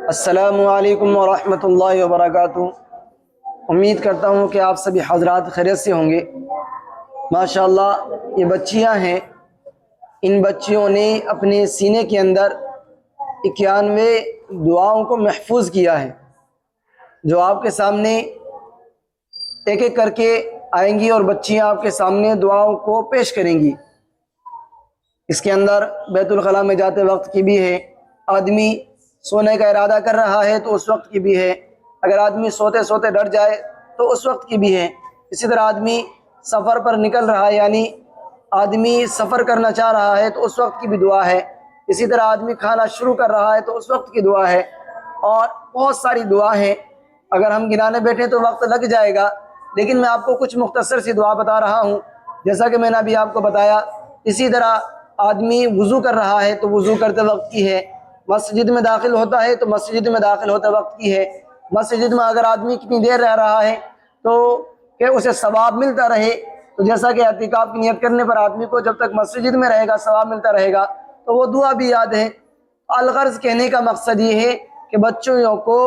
السلام علیکم ورحمۃ اللہ وبرکاتہ۔ امید کرتا ہوں کہ آپ سبھی حضرات خیریت سے ہوں گے۔ ماشاءاللہ یہ بچیاں ہیں، ان بچیوں نے اپنے سینے کے اندر 91 دعاؤں کو محفوظ کیا ہے، جو آپ کے سامنے ایک ایک کر کے آئیں گی اور بچیاں آپ کے سامنے دعاؤں کو پیش کریں گی۔ اس کے اندر بیت الخلاء میں جاتے وقت کی بھی ہے، آدمی سونے کا ارادہ کر رہا ہے تو اس وقت کی بھی ہے، اگر آدمی سوتے سوتے ڈر جائے تو اس وقت کی بھی ہے۔ اسی طرح آدمی سفر پر نکل رہا ہے، یعنی آدمی سفر کرنا چاہ رہا ہے تو اس وقت کی بھی دعا ہے۔ اسی طرح آدمی کھانا شروع کر رہا ہے تو اس وقت کی دعا ہے، اور بہت ساری دعا ہیں۔ اگر ہم گنانے بیٹھے تو وقت لگ جائے گا، لیکن میں آپ کو کچھ مختصر سی دعا بتا رہا ہوں، جیسا کہ میں نے ابھی آپ کو بتایا۔ اسی طرح آدمی وضو کر رہا ہے تو وضو کرتے وقت کی ہے، مسجد میں داخل ہوتا ہے تو مسجد میں داخل ہوتے وقت کی ہے۔ مسجد میں اگر آدمی کتنی دیر رہ رہا ہے تو کہ اسے ثواب ملتا رہے، تو جیسا کہ اعتکاف کی نیت کرنے پر آدمی کو جب تک مسجد میں رہے گا ثواب ملتا رہے گا، تو وہ دعا بھی یاد ہے۔ الغرض کہنے کا مقصد یہ ہے کہ بچوں کو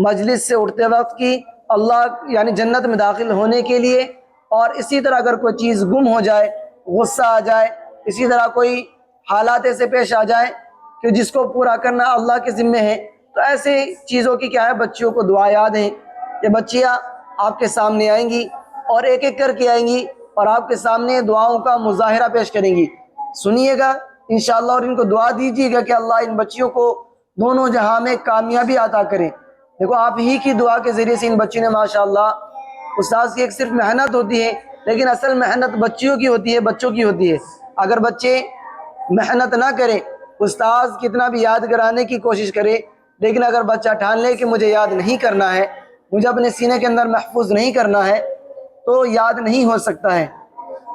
مجلس سے اٹھتے وقت کی، اللہ یعنی جنت میں داخل ہونے کے لیے، اور اسی طرح اگر کوئی چیز گم ہو جائے، غصہ آ جائے، اسی طرح کوئی حالات ایسے پیش آ جائیں کہ جس کو پورا کرنا اللہ کے ذمے ہے، تو ایسے چیزوں کی کیا ہے، بچیوں کو دعا یاد ہیں۔ یہ بچیاں آپ کے سامنے آئیں گی اور ایک ایک کر کے آئیں گی اور آپ کے سامنے دعاؤں کا مظاہرہ پیش کریں گی، سنیے گا انشاءاللہ، اور ان کو دعا دیجیے گا کہ اللہ ان بچیوں کو دونوں جہاں میں کامیابی عطا کرے۔ دیکھو آپ ہی کی دعا کے ذریعے سے ان بچیوں نے ماشاءاللہ، استاذ کی ایک صرف محنت ہوتی ہے، لیکن اصل محنت بچیوں کی ہوتی ہے، بچوں کی ہوتی ہے۔ اگر بچے محنت نہ کرے، استاذ کتنا بھی یاد کرانے کی کوشش کرے، لیکن اگر بچہ ٹھان لے کہ مجھے یاد نہیں کرنا ہے، مجھے اپنے سینے کے اندر محفوظ نہیں کرنا ہے، تو یاد نہیں ہو سکتا ہے۔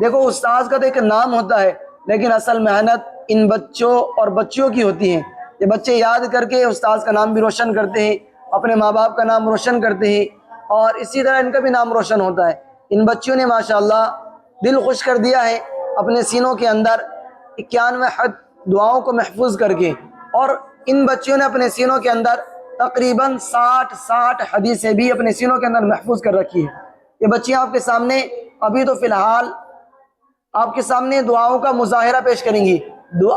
دیکھو استاذ کا تو ایک نام ہوتا ہے، لیکن اصل محنت ان بچوں اور بچیوں کی ہوتی ہے۔ یہ بچے یاد کر کے استاذ کا نام بھی روشن کرتے ہیں، اپنے ماں باپ کا نام روشن کرتے ہیں، اور اسی طرح ان کا بھی نام روشن ہوتا ہے۔ ان بچیوں نے ماشاءاللہ دل خوش کر دیا ہے اپنے سینوں کے اندر 91 دعاؤں کو محفوظ کر کے، اور ان بچیوں نے اپنے سینوں کے اندر تقریباً 60 حدیثیں بھی اپنے سینوں کے اندر محفوظ کر رکھی ہے۔ یہ بچیاں آپ کے سامنے ابھی تو فی الحال آپ کے سامنے دعاؤں کا مظاہرہ پیش کریں گی،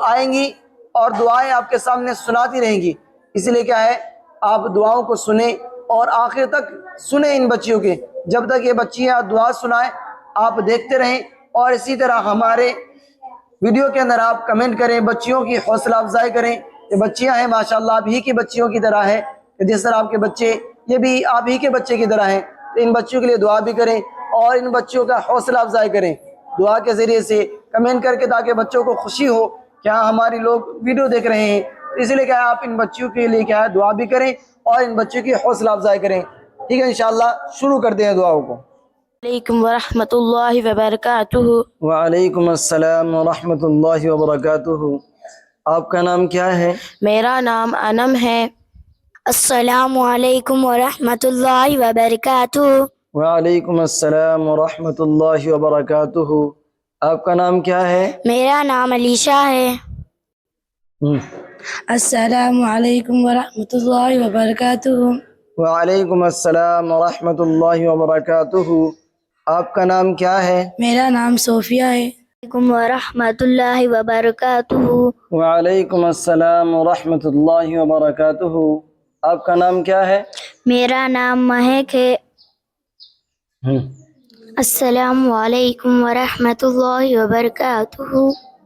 آئیں گی اور دعائیں آپ کے سامنے سناتی رہیں گی۔ اس لیے کیا ہے، آپ دعاؤں کو سنیں اور آخر تک سنیں ان بچیوں کے، جب تک یہ بچیاں دعا سنائیں آپ دیکھتے رہیں، اور اسی طرح ہمارے ویڈیو کے اندر آپ کمنٹ کریں، بچیوں کی حوصلہ افزائی کریں۔ یہ بچیاں ہیں ماشاءاللہ آپ ہی کی بچیوں کی طرح ہے، کہ جس طرح آپ کے بچے، یہ بھی آپ ہی کے بچے کی طرح ہیں، تو ان بچیوں کے لیے دعا بھی کریں اور ان بچیوں کا حوصلہ افزائی کریں دعا کے ذریعے سے، کمنٹ کر کے، تاکہ بچوں کو خوشی ہو کہ ہاں ہماری لوگ ویڈیو دیکھ رہے ہیں۔ اس لیے کیا ہے، آپ ان بچیوں کے لیے کیا ہے دعا بھی کریں اور ان بچوں کی حوصلہ افزائی کریں۔ ٹھیک ہے، انشاءاللہ شروع کرتے ہیں دعاؤں کو۔ علیکم ورحمۃ اللہ وبرکاتہ۔ وعلیکم السلام ورحمۃ اللہ وبرکاتہ۔ آپ کا نام کیا ہے؟ میرا نام انم ہے۔ السلام علیکم ورحمۃ اللہ وبرکاتہ۔ وعلیکم السلام ورحمۃ اللہ وبرکاتہ۔ آپ کا نام کیا ہے؟ میرا نام علیشہ ہے۔ السلام علیکم ورحمۃ اللہ وبرکاتہ۔ وعلیکم السلام ورحمۃ اللہ وبرکاتہ۔ آپ کا نام کیا ہے؟ میرا نام صوفیہ ہے۔ وعلیکم ورحمۃ اللہ وبرکاتہ۔ وعلیکم السلام ورحمۃ اللہ وبرکاتہ۔ آپ کا نام کیا ہے؟ میرا نام مہک ہے۔ السلام علیکم ورحمۃ اللہ وبرکاتہ۔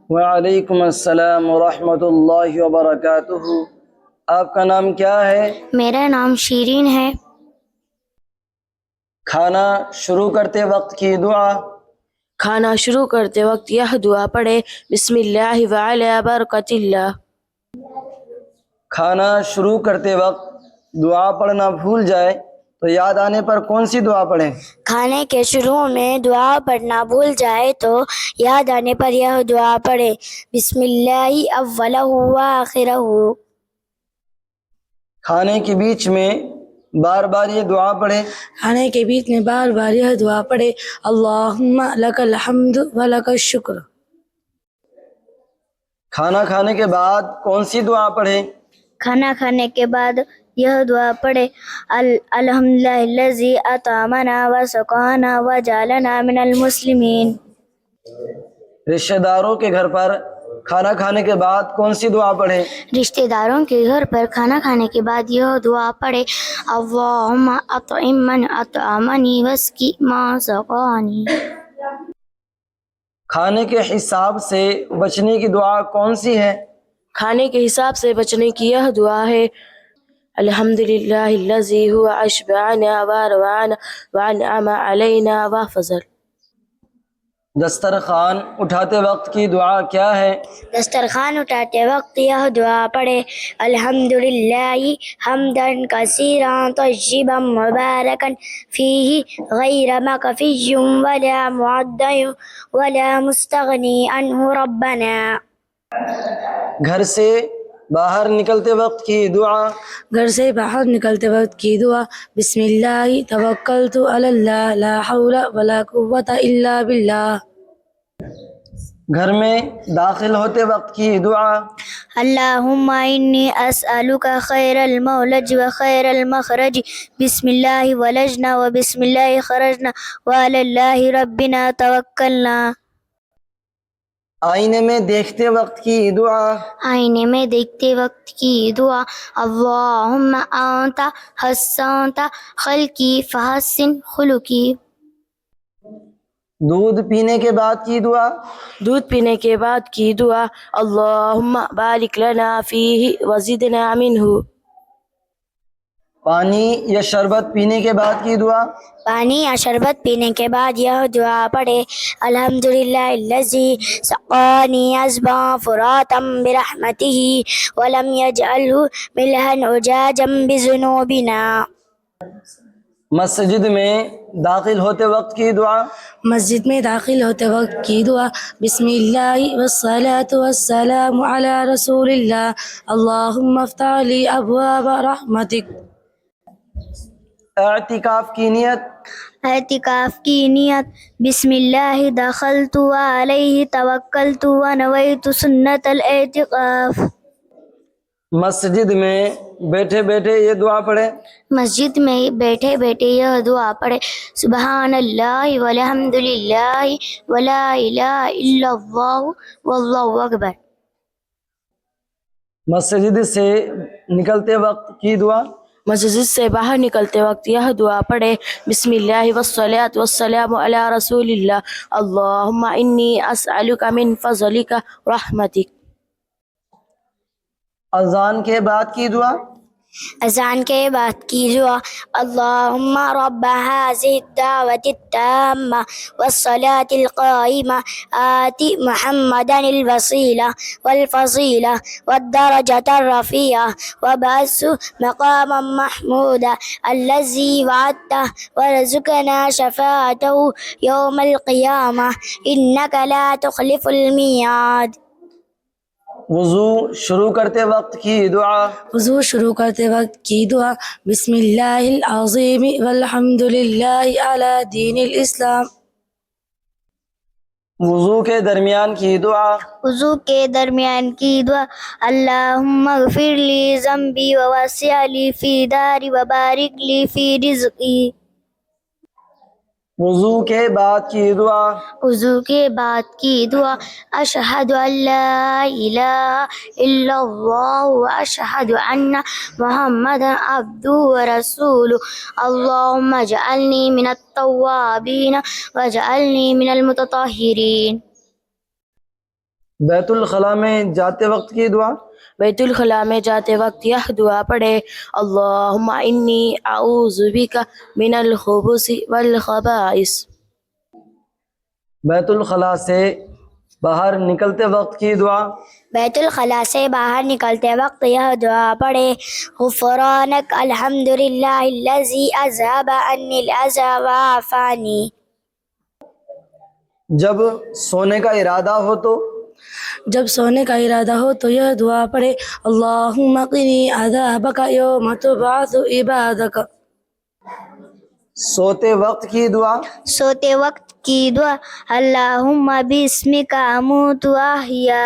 وعلیکم السلام ورحمۃ اللہ وبرکاتہ۔ آپ کا نام کیا ہے؟ میرا نام شیرین ہے۔ کھانا شروع کرتے وقت کی دعا۔ کھانا شروع کرتے وقت یہ دعا پڑھے، بسم اللہ وعلی برکت اللہ۔ کھانا شروع کرتے وقت دعا پڑھنا بھول جائے تو یاد آنے پر کون سی دعا پڑھیں؟ کھانے کے شروع میں دعا پڑھنا بھول جائے تو یاد آنے پر یہ دعا پڑھے، بسم اللہ اولہ وآخرہ۔ کھانے کے بیچ میں بار بار یہ دعا پڑھے۔ کھانے کے بیچ میں بار بار یہ دعا پڑھے، اللہم لک الحمد ولک الشکر۔ کھانا کھانے کے بعد کون سی دعا پڑھے؟ کھانا کھانے کے بعد یہ دعا پڑھے الحمدللہ الذی اطعمنا وسقانا وجعلنا من المسلمین. رشتہ داروں کے گھر پر کھانا کھانے کے بعد کون سی دعا پڑھیں؟ رشتہ داروں کے گھر پر کھانا کھانے کے بعد یہ دعا پڑھے اللہم اطعم من اطعمنی واسقی من سقانی. کھانے کے حساب سے بچنے کی دعا کون سی ہے؟ کھانے کے حساب سے بچنے کی یہ دعا ہے الحمدللہ الذی هو اشبعنا واروانا وانعم علینا وفضل. دسترخوان اٹھاتے وقت کی دعا کیا ہے؟ دسترخوان اٹھاتے وقت یہ دعا پڑھے الحمدللہ حمدا کثیرا طیبا مبارکا فیہ غیر مکفی ولا معدع ولا مستغنی عنہ ربنا. گھر سے باہر نکلتے وقت کی دعا. گھر سے باہر نکلتے وقت کی دعا بسم اللہ توکلت علی اللہ لا حول ولا قوۃ الا باللہ. گھر میں داخل ہوتے وقت کی دعا. اللہم انی اسألک خیر المولج و خیر المخرج بسم اللہ ولجنا و بسم اللہ خرجنا وعلی اللہ ربنا توکلنا. آئینے میں دیکھتے وقت کی دعا. آئینے میں دیکھتے وقت کی دعا اللہم انت حسنت خلقی فحسن خلقی. دودھ پینے کے بعد کی دعا. دودھ پینے کے بعد کی دعا اللہم بارک لنا فیہ وزدنا منہ. پانی یا شربت پینے کے بعد کی دعا. پانی یا شربت پینے کے بعد یہ دعا پڑھے الحمدللہ الذی سقانی عذبا فراتا برحمتہ ولم یجعلہ ملحا اجاجا بذنوبنا. مسجد میں داخل ہوتے وقت کی دعا. مسجد میں داخل ہوتے وقت کی دعا بسم اللہ والصلاة والسلام علی رسول اللہ اللہم افتح لی ابواب رحمتک. اعتکاف کی نیت. اعتکاف کی نیت بسم اللہ دخلت علیہ توکلت ونویت سنت الاعتکاف. مسجد میں بیٹھے بیٹھے یہ دعا پڑھیں مسجد میں بیٹھے بیٹھے یہ دعا پڑھے سبحان اللہ والحمد للہ ولا الہ الا اللہ واللہ اکبر. مسجد سے نکلتے وقت کی دعا. مسجد سے باہر نکلتے وقت یہ دعا پڑھے بسم اللہ والصلاة والسلام علی رسول اللہ اللہم انی اسألک من فضلک رحمتک. اذان کے بعد کی دعا. اذان کے بعد کی دعا اللہم رب هذه الدعوة التامة والصلاة القائمة آت محمدا الوسيلة والفضيلة والدرجة الرفيعة وابعثه مقاما محمودا الذي وعدته وارزقنا شفاعته يوم القيامة إنك لا تخلف الميعاد. وضو شروع کرتے وقت کی دعا. وضو شروع کرتے وقت کی دعا بسم اللہ العظیم والحمد للہ علی دین الاسلام. وضو کے درمیان کی دعا. وضو کے درمیان کی دعا اللہم اغفر لی ذنبی ووسع لی فی داری وبارک لی فی رزقی. وضو کے بعد کی دعا. وضو کے بعد کی دعا اشہد ان لا الہ الا اللہ واشہد ان محمد عبدہ ورسولہ اللہم اجعلنی من التوابین واجعلنی من المتطہرین. بیت الخلاء میں جاتے وقت کی دعا. بیت الخلاء میں جاتے وقت یہ دعا پڑھے اللہم انی اعوذ بک من الخبث والخبائث. بیت الخلاء سے باہر نکلتے وقت کی دعا. بیت الخلاء سے باہر نکلتے وقت یہ دعا پڑھے غفرانک الحمدللہ الذی اذہب عنی الاذی وعافانی. جب سونے کا ارادہ ہو تو جب سونے کا ارادہ ہو تو یہ دعا پڑھے اللہم قنی عذابک یوم تبعث عبادک. سوتے وقت کی دعا. سوتے وقت کی دعا اللہم باسمک اموت واحیا.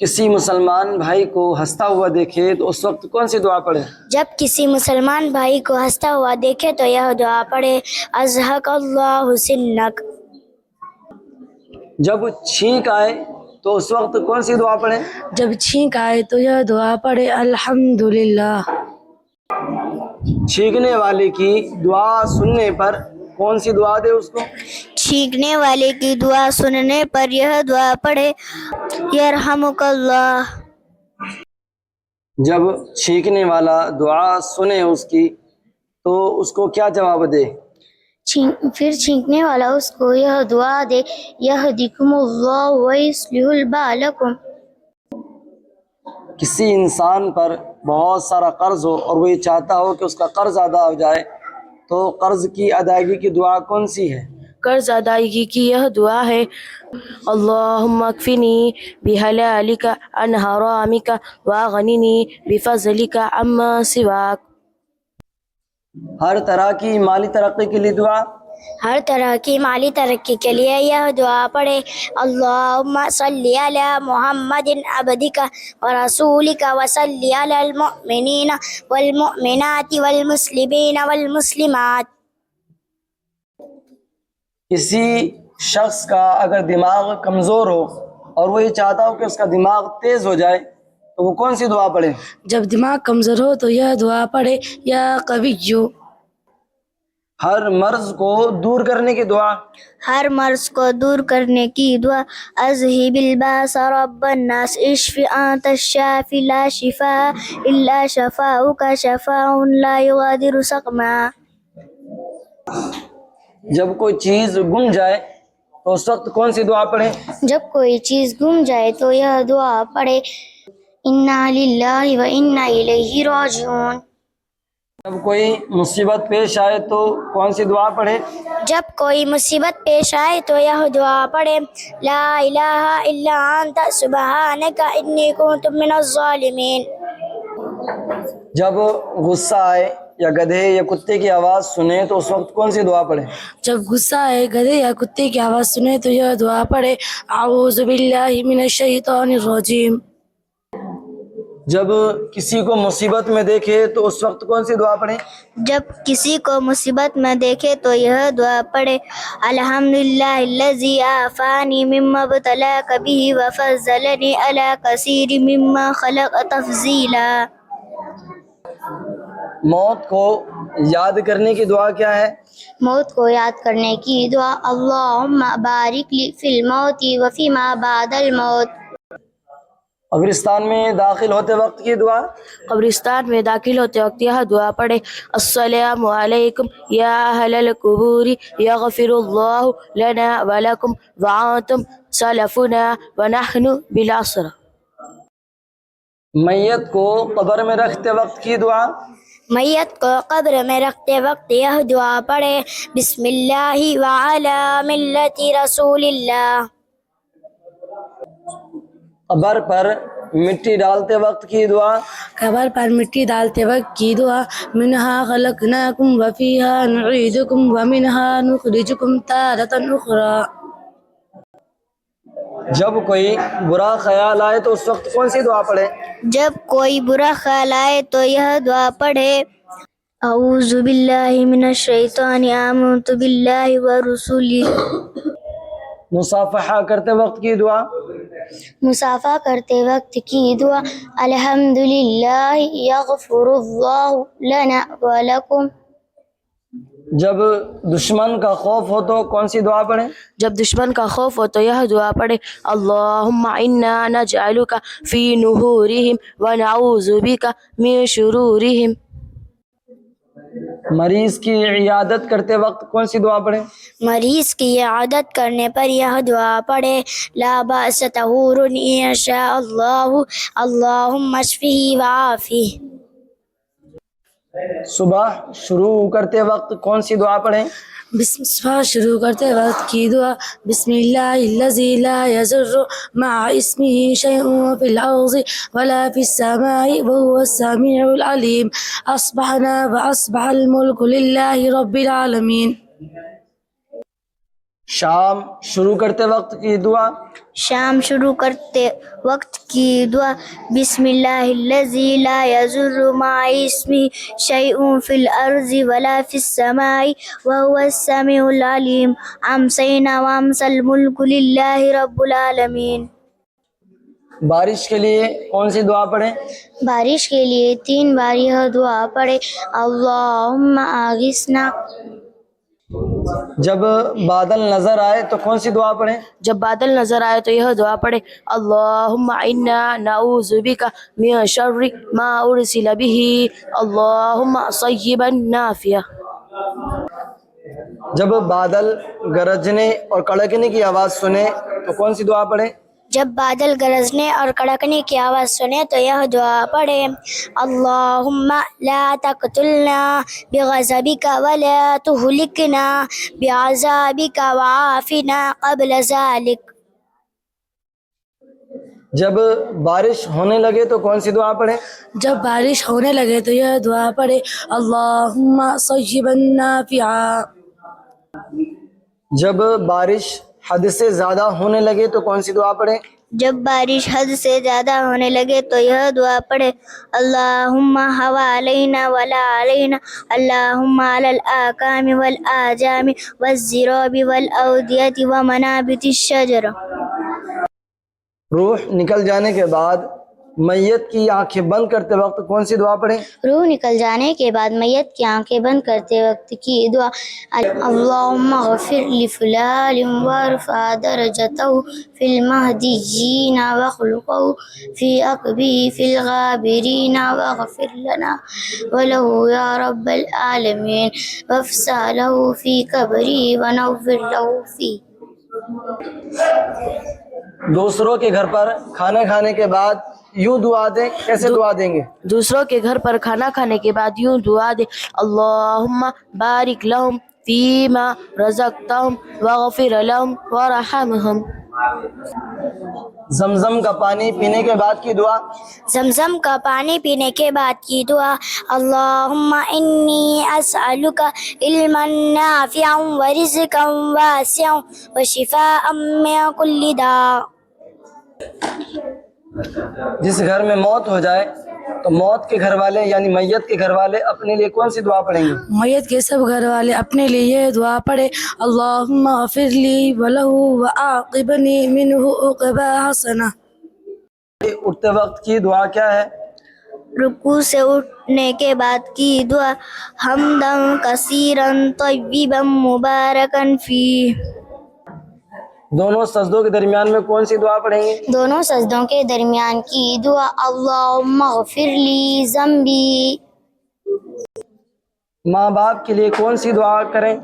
کسی مسلمان بھائی کو ہنستا ہوا دیکھے تو اس وقت کون سی دعا پڑھے؟ جب کسی مسلمان بھائی کو ہنستا ہوا دیکھے تو یہ دعا پڑھے اضحک اللہ سنک۔ جب چھینک آئے تو اس وقت کون سی دعا پڑھے؟ جب چھینک آئے تو یہ دعا پڑھے الحمدللہ۔ چھینکنے والے کی دعا سننے پر کون سی دعا دے اس کو؟ چھینکنے والے کی دعا سننے پر یہ دعا پڑھے یرحمک اللہ۔ جب چھینکنے والا دعا سنے اس کی تو اس کو کیا جواب دے؟ پھر چھینکنے والا اس کو یہ دعا دے یہدیکم اللہ ویصلح بالکم۔ کسی انسان پر بہت سارا قرض ہو اور وہ یہ چاہتا ہو کہ اس کا قرض ادا ہو جائے تو قرض کی ادائیگی کی دعا کون سی ہے؟ قرض ادائیگی کی یہ دعا ہے اللہم اکفنی بحلالک عن حرامک واغننی بفضلک عما سواک۔ ہر طرح کی مالی ترقی کے لیے دعا؟ ہر طرح کی مالی ترقی کے لیے یہ دعا پڑھے اللہم صلی علی محمد عبدک ورسولک وصلی علی المؤمنین والمؤمنات والمسلمین والمسلمات۔ کسی شخص کا اگر دماغ کمزور ہو اور وہ یہ چاہتا ہو کہ اس کا دماغ تیز ہو جائے تو وہ کون سی دعا پڑھے؟ جب دماغ کمزور ہو تو یہ دعا پڑھے یا قویو۔ ہر مرض کو دور کرنے کی دعا؟ ہر مرض کو دور کرنے کی دعا اذہب الباس رب الناس اشف انت الشافی لا شفاء الا شفاؤک شفاء لا یغادر سقما۔ جب کوئی چیز گم جائے تو اس وقت کون سی دعا پڑھیں؟ جب کوئی چیز گم جائے تو یہ دعا پڑھے انا للہ و انا الیہ راجعون۔ جب کوئی مصیبت پیش آئے تو کون سی دعا پڑھے؟ جب کوئی مصیبت پیش آئے تو یہ دعا پڑھے لا الہ الا انت سبحانک انی کنت من الظالمین۔ جب غصہ آئے یا گدھے یا کتے کی آواز سنے تو اس وقت کون سی دعا پڑھے؟ جب غصہ آئے گدھے یا کتے کی آواز سنے تو یہ دعا پڑھے اعوذ باللہ من الشیطان الرجیم۔ جب کسی کو مصیبت میں دیکھے تو اس وقت کون سی دعا پڑھیں؟ جب کسی کو مصیبت میں دیکھے تو یہ دعا پڑھے الحمدللہ الذی عافانی مما ابتلاک بہ وفضلنی علی کثیر مما خلق تفضیلا۔ موت کو یاد کرنے کی دعا کیا ہے؟ موت کو یاد کرنے کی دعا اللہم بارک لی فی الموت وفیما بعد الموت۔ قبرستان میں داخل ہوتے وقت کی دعا؟ قبرستان میں داخل ہوتے وقت یہ دعا پڑھے السلام علیکم یا اہل القبور یغفر اللہ لنا ولکم وانتم سلفنا ونحن بالعصر۔ میت کو قبر میں رکھتے وقت کی دعا؟ میت کو قبر میں رکھتے وقت یہ دعا پڑھے بسم اللہ وعلی ملت رسول اللہ۔ قبر پر مٹی ڈالتے وقت کی دعا؟ قبر پر مٹی ڈالتے وقت کی دعا منہا خلقناکم وفیہا نعیدکم ومنہا نخرجکم تارۃ اخری۔ جب کوئی برا خیال آئے تو اس وقت کون سی دعا پڑھے؟ جب کوئی برا خیال آئے تو یہ دعا پڑھے اعوذ باللہ من الشیطان آمنت باللہ ورسولہ۔ مصافحہ کرتے وقت کی دعا؟ مصافحہ کرتے وقت کی دعا الحمدللہ یغفر اللہ لنا ولکم۔ جب دشمن کا خوف ہو تو کون سی دعا پڑھیں؟ جب دشمن کا خوف ہو تو یہ دعا پڑھے اللہم انا نجعلک فی نحورہم ونعوذ بک من شرورہم۔ مریض کی عیادت کرتے وقت کون سی دعا پڑھیں؟ مریض کی عیادت کرنے پر یہ دعا پڑھے لا بأس طہور ان شاء اللہ اللہم اشفہ وعافہ۔ صبح شروع کرتے وقت کون سی دعا پڑھیں؟ صبح شروع کرتے وقت کی دعا بسم اللہ الذی لا یضر مع اسمہ شیء فی الارض ولا فی السماء وهو السمیع العلیم اصبحنا واصبح الملک للہ رب العالمین۔ شام شروع کرتے وقت کی دعا. شام شروع کرتے وقت کی دعا بسم اللہ الذی لا یضر مع اسمہ شیء فی الارض ولا فی السماء وهو السمیع العلیم امسینا وامسی الملک للہ رب العالمین. بارش کے لیے کون سی دعا پڑھیں؟ بارش کے لیے 3 بار یہ دعا پڑھے اللہم آغثنا. جب بادل نظر آئے تو کون سی دعا پڑھیں؟ جب بادل نظر آئے تو یہ دعا پڑھے اللہم انا نعوذ بک من شر ما ارسل به اللہم صیبا نافعا. جب بادل گرجنے اور کڑکنے کی آواز سنے تو کون سی دعا پڑھیں؟ جب بادل گرجنے اور کڑکنے کی آواز سنے تو یہ دعا پڑھے اللہم لا تقتلنا بغضبک ولا تہلکنا بعذابک وعافنا قبل ذلک. جب بارش ہونے لگے تو کون سی دعا پڑھیں؟ جب بارش ہونے لگے تو یہ دعا پڑھے اللہم صیبا نافعا. جب بارش حد سے زیادہ ہونے لگے تو کون سی دعا پڑھیں؟ جب بارش حد سے زیادہ ہونے لگے تو یہ دعا پڑھے اللہم حوالینہ ولا علینا اللہم علی الاکام والآجام والزراب والاودیۃ ومنابت الشجر. روح نکل جانے کے بعد میت کی آنکھیں بند کرتے وقت کون سی دعا پڑھیں؟ روح نکل جانے کے بعد میت کی آنکھیں بند کرتے وقت کی دعا اللہم اغفر لفلان وارفع درجتہ فی المہدیین واخلقہ فی عقبہ فی الغابرین واغفر لنا ولہ یا رب العالمین وافسح لہ فی قبرہ ونور لہ فی. دوسروں کے گھر پر کھانا کھانے کے بعد یوں دعا دیں. کیسے دعا دیں گے؟ دوسروں کے گھر پر کھانا کھانے کے بعد یوں دعا دے اللہم بارک لہم فیما رزقتہم واغفر لہم ورحمہم. زمزم کا پانی پینے کے بعد کی دعا. زمزم کا پانی پینے کے بعد کی دعا اللہم انی اسألک علما نافعا ورزقا واسعا وشفاء من کل داء. جس گھر میں موت ہو جائے تو موت کے گھر والے یعنی میت کے گھر والے اپنے لیے کون سی دعا پڑھیں گے؟ میت کے سب گھر والے اپنے لیے یہ دعا پڑھے اللہم اغفر لی ولہ وعاقبنی منہ عقبا حسنہ. اٹھتے وقت کی دعا کیا ہے؟ رکوع سے اٹھنے کے بعد کی دعا حمدا کثیرا طیبا مبارکا فیہ. دونوں سجدوں کے درمیان میں کون سی دعا پڑھیں گے؟ دونوں سجدوں کے درمیان کی دعا اللہم اغفر لی ذنبی. ماں باپ کے لیے کون سی دعا کریں؟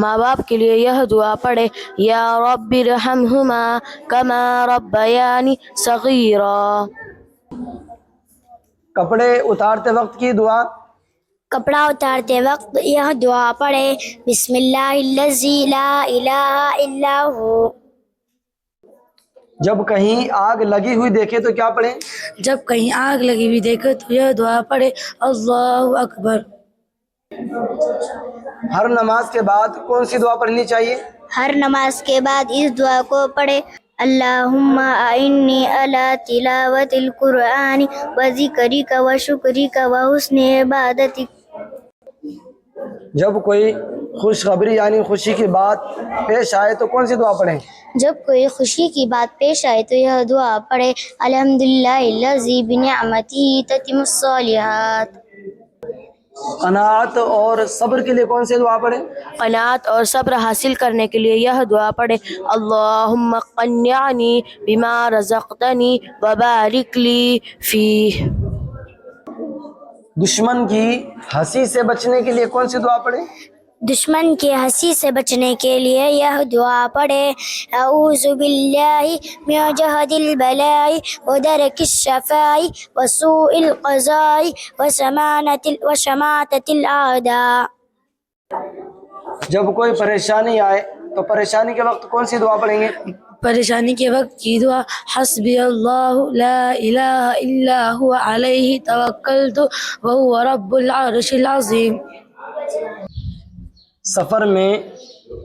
ماں باپ کے لیے یہ دعا پڑھے یا رب ارحمہما کما ربیانی صغیرا. کپڑے اتارتے وقت کی دعا. کپڑا اتارتے وقت یہ دعا پڑھے بسم اللہ الذی لا الہ الا ہو. جب کہیں آگ لگی ہوئی دیکھے تو کیا پڑھیں؟ جب کہیں آگ لگی ہوئی دیکھے تو یہ دعا پڑھے اللہ اکبر. ہر نماز کے بعد کون سی دعا پڑھنی چاہیے؟ ہر نماز کے بعد اس دعا کو پڑھے اللہم اعنی علی تلاوت القرآن وذکرک وشکرک وحسن عبادتک. جب کوئی خوشخبری یعنی خوشی کی بات پیش آئے تو کون سی دعا پڑھیں؟ جب کوئی خوشی کی بات پیش آئے تو یہ دعا پڑھے الحمدللہ الذی بنعمتہ تتم الصالحات. قناعت اور صبر کے لیے کون سی دعا پڑھیں؟ قناعت اور صبر حاصل کرنے کے لیے یہ دعا پڑھے اللہم قنعنی بما رزقتنی وبارک لی فیہ. دشمن کی ہنسی سے بچنے کے لیے کون سی دعا پڑھیں؟ دشمن کی ہنسی سے بچنے کے لیے یہ دعا پڑھے اعوذ باللہ من جہد البلاء ودرک الشفاء وسوء القضاء وشماتۃ الاعداء. جب کوئی پریشانی آئے تو پریشانی کے وقت کون سی دعا پڑھیں گے؟ پریشانی کے وقت کی دعا حسبی اللہ لا الہ الا هو علیہ توکلت وهو رب العرش العظیم. سفر میں